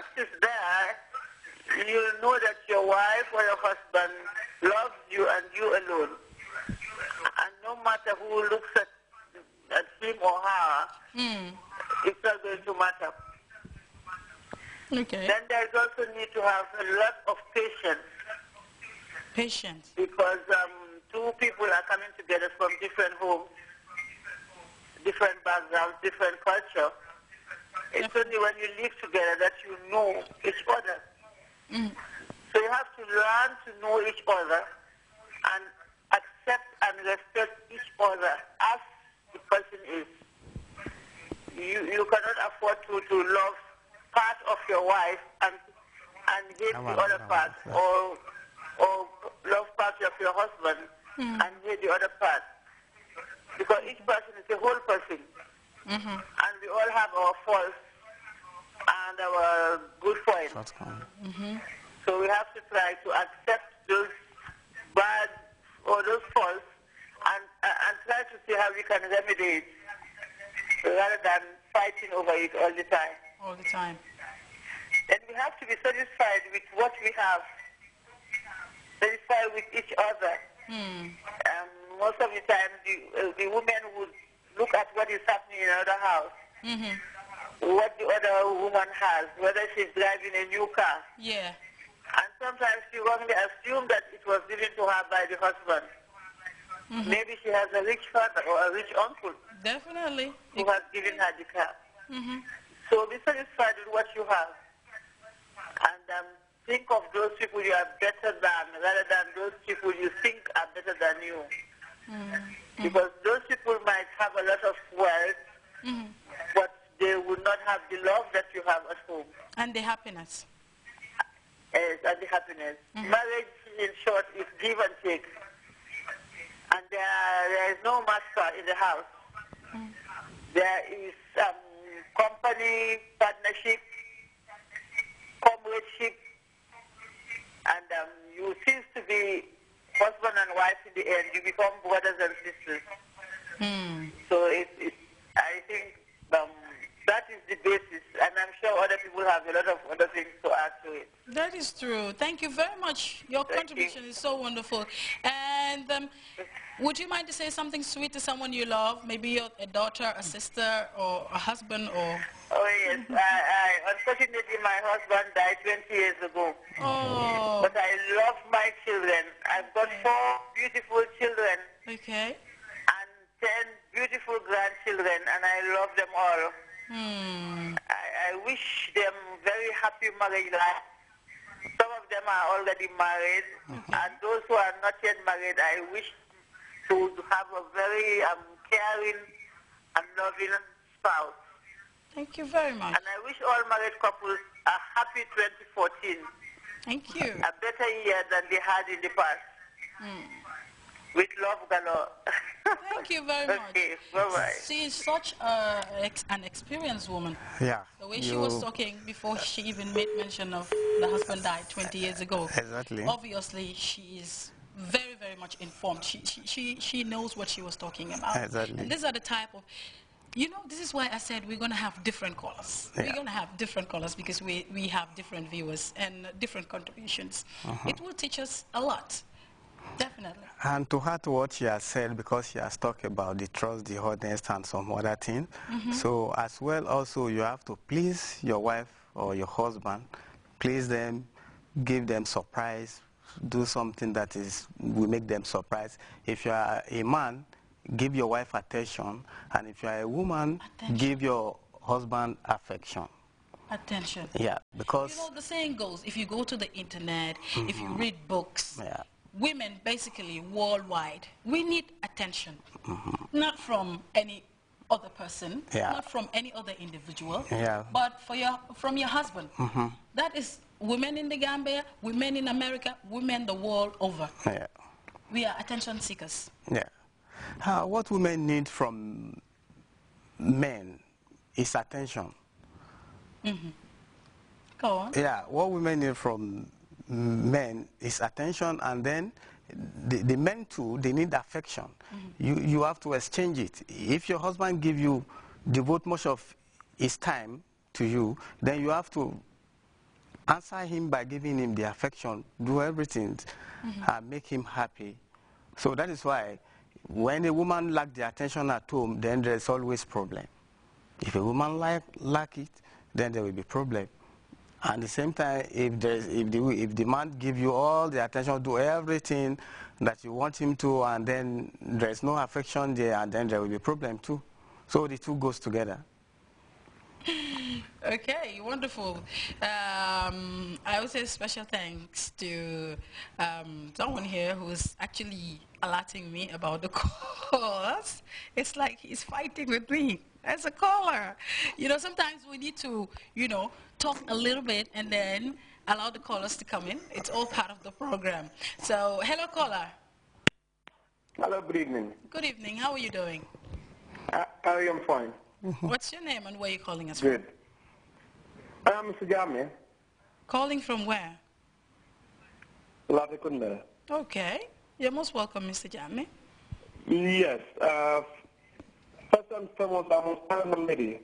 trust is there, you'll know that your wife or your husband loves you and you alone. And no matter who looks at him or her, it's not going to matter. Okay. Then there's also need to have a lot of patience. Patience. Because two people are coming together from different homes, different backgrounds, different culture. It's only when you live together that you know each other. So you have to learn to know each other and accept and respect each other as the person is. You cannot afford to love part of your wife and hate the other part, or love part of your husband and hate the other part. Because each person is a whole person. And we all have our faults and our good points. So we have to try to accept those bad or those faults and try to see how we can remedy it rather than fighting over it all the time. All the time. And we have to be satisfied with what we have, satisfied with each other. Most of the time, the women would look at what is happening in another house, what the other woman has, whether she's driving a new car. Yeah. And sometimes she wrongly assumed that it was given to her by the husband. Maybe she has a rich father or a rich uncle. Definitely. Who has given her the car. So be satisfied with what you have. And think of those people you are better than rather than those people you think are better than you. Because those people might have a lot of wealth, but they would not have the love that you have at home. And the happiness. Yes, and the happiness. Marriage, in short, is give and take. And there is no master in the house. There is company, partnership, comradeship, and you cease to be husband and wife in the end. You become brothers and sisters. So I think that is the basis, and I'm sure other people have a lot of other things to add to it. That is true. Thank you very much. Your contribution is so wonderful. And would you mind to say something sweet to someone you love? Maybe a daughter, a sister, or a husband, or... Oh, yes. Unfortunately, my husband died 20 years ago. Oh. But I love my children. I've got 4 beautiful children. Okay. And 10 beautiful grandchildren, and I love them all. I wish them very happy marriage life. Some of them are already married, and those who are not yet married, I wish to have a very caring and loving spouse. Thank you very much. And I wish all married couples a happy 2014. Thank you. A better year than they had in the past. With love galore. Thank you very much. Okay, bye-bye. She is such an experienced woman. Yeah. The way she was talking before she even made mention of the husband died 20 years ago. Exactly. Obviously, she is very, very much informed. She knows what she was talking about. Exactly. And these are the type of... You know, this is why I said we're going to have different colors. Yeah. We're going to have different colors because we have different viewers and different contributions. It will teach us a lot. Definitely. And to add to what she has said, because she has talked about the trust, the honest, and some other things, so as well also you have to please your wife or your husband, please them, give them surprise, do something that will make them surprised. If you are a man, give your wife attention, and if you are a woman, give your husband affection. Attention. Yeah, because... You know, the saying goes, if you go to the internet, if you read books, women basically worldwide, we need attention. Not from any other person, not from any other individual, but from your husband. That is women in the Gambia, women in America, women the world over. We are attention seekers. What women need from men is attention. Go on. Yeah, what women need from men is attention, and then the men too, they need affection. You have to exchange it. If your husband devote much of his time to you, then you have to answer him by giving him the affection, do everything, make him happy. So that is why when a woman lacks the attention at home, then there's always problem. If a woman lack it, then there will be problem. And at the same time, if the man give you all the attention, do everything that you want him to, and then there's no affection there, and then there will be problem too. So the two goes together. Okay, wonderful. I would say special thanks to someone here who's actually alerting me about the calls. It's like he's fighting with me as a caller. You know, sometimes we need to, you know, talk a little bit and then allow the callers to come in. It's all part of the program. So, hello, caller. Hello, good evening. Good evening. How are you doing? I am fine. What's your name and where are you calling us Good. from? I am Mr. Jame. Calling from where? Latikunda. Okay. You're most welcome, Mr. Jame. Yes. First and foremost, I'm a lady.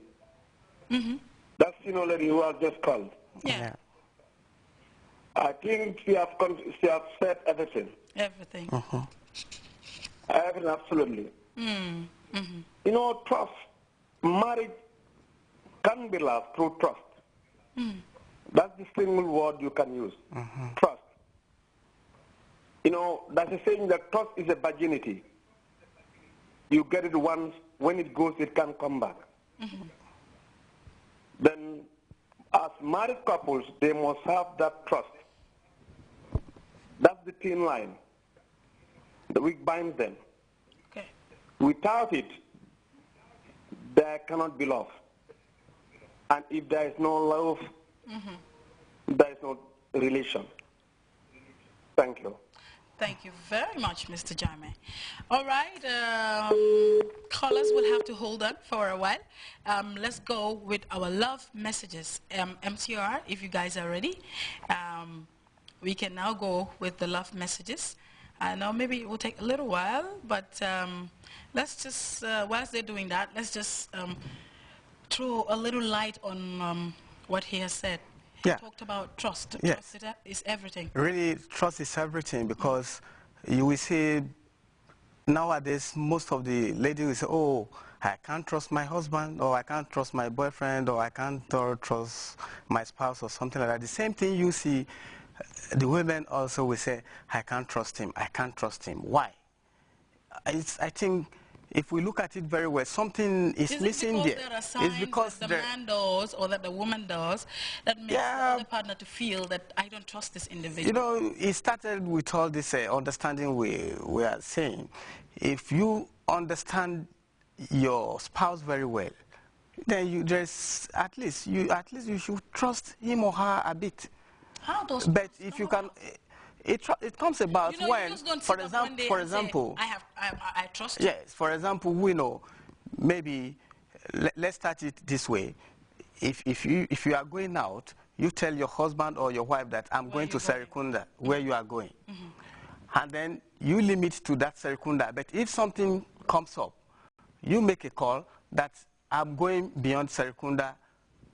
That's lady who has just called. Yeah. I think she has said everything. Everything. Everything, absolutely. You know, trust. Marriage can be loved through trust. That's the single word you can use. Trust. You know, that's a saying that trust is a virginity. You get it once, when it goes, it can't come back. Then, as married couples, they must have that trust. That's the thin line that we bind them. Okay. Without it, there cannot be love. And if there is no love, there is no relation. Thank you. Thank you very much, Mr. Jaime. All right, callers will have to hold on for a while. Let's go with our love messages. MTR, if you guys are ready, we can now go with the love messages. I know maybe it will take a little while, but let's just, whilst they're doing that, let's just throw a little light on what he has said. He talked about trust. Yes. Trust is everything. Really, trust is everything, because you will see nowadays most of the ladies will say, oh, I can't trust my husband, or I can't trust my boyfriend, or I can't trust my spouse, or something like that. The same thing you see, the women also will say, I can't trust him, I can't trust him. Why? I think if we look at it very well, something is missing there. There are signs it's because that the man does or that the woman does that makes the other partner to feel that I don't trust this individual. You know, it started with all this understanding we are saying. If you understand your spouse very well, then you just at least you should trust him or her a bit. How does? But if you can. It comes about when, for example, I trust you. Yes, for example, we know, maybe, let's start it this way. If you are going out, you tell your husband or your wife that I'm going to Serikunda, where you are going. And then you limit to that Serikunda. But if something comes up, you make a call that I'm going beyond Serikunda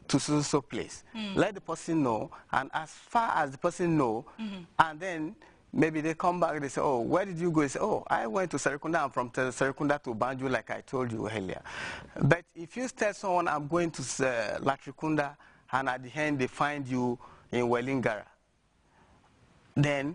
to so place. Let the person know, and as far as the person know, and then maybe they come back, they say, oh, where did you go? They say, oh, I went to Serikunda, I'm from Serikunda to Banjul, like I told you earlier. But if you tell someone I'm going to Latrikunda, and at the end they find you in Wellingara, then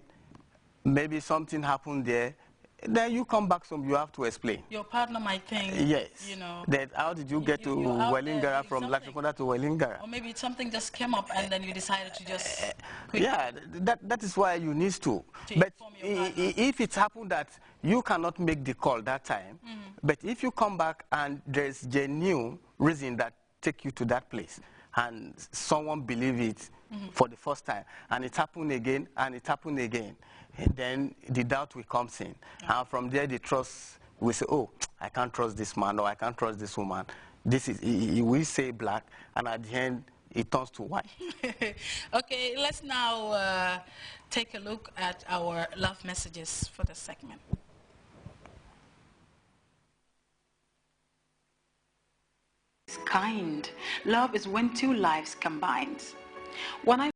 maybe something happened there. Then you come back, you have to explain. Your partner might think, yes, you know, that how did you get to Wellingara from Latrikunda to Wellingara? Or maybe something just came up and then you decided to just yeah, that is why you need to. But if it happened that you cannot make the call that time, but if you come back and there's genuine reason that take you to that place, and someone believe it for the first time, and it happened again, and it happened again, then the doubt will come in. And from there, the trust will say, oh, I can't trust this man, or I can't trust this woman. This is, he will say black, and at the end, it turns to white. Okay, let's now take a look at our love messages for the segment. Kind. Love is when two lives combined. When I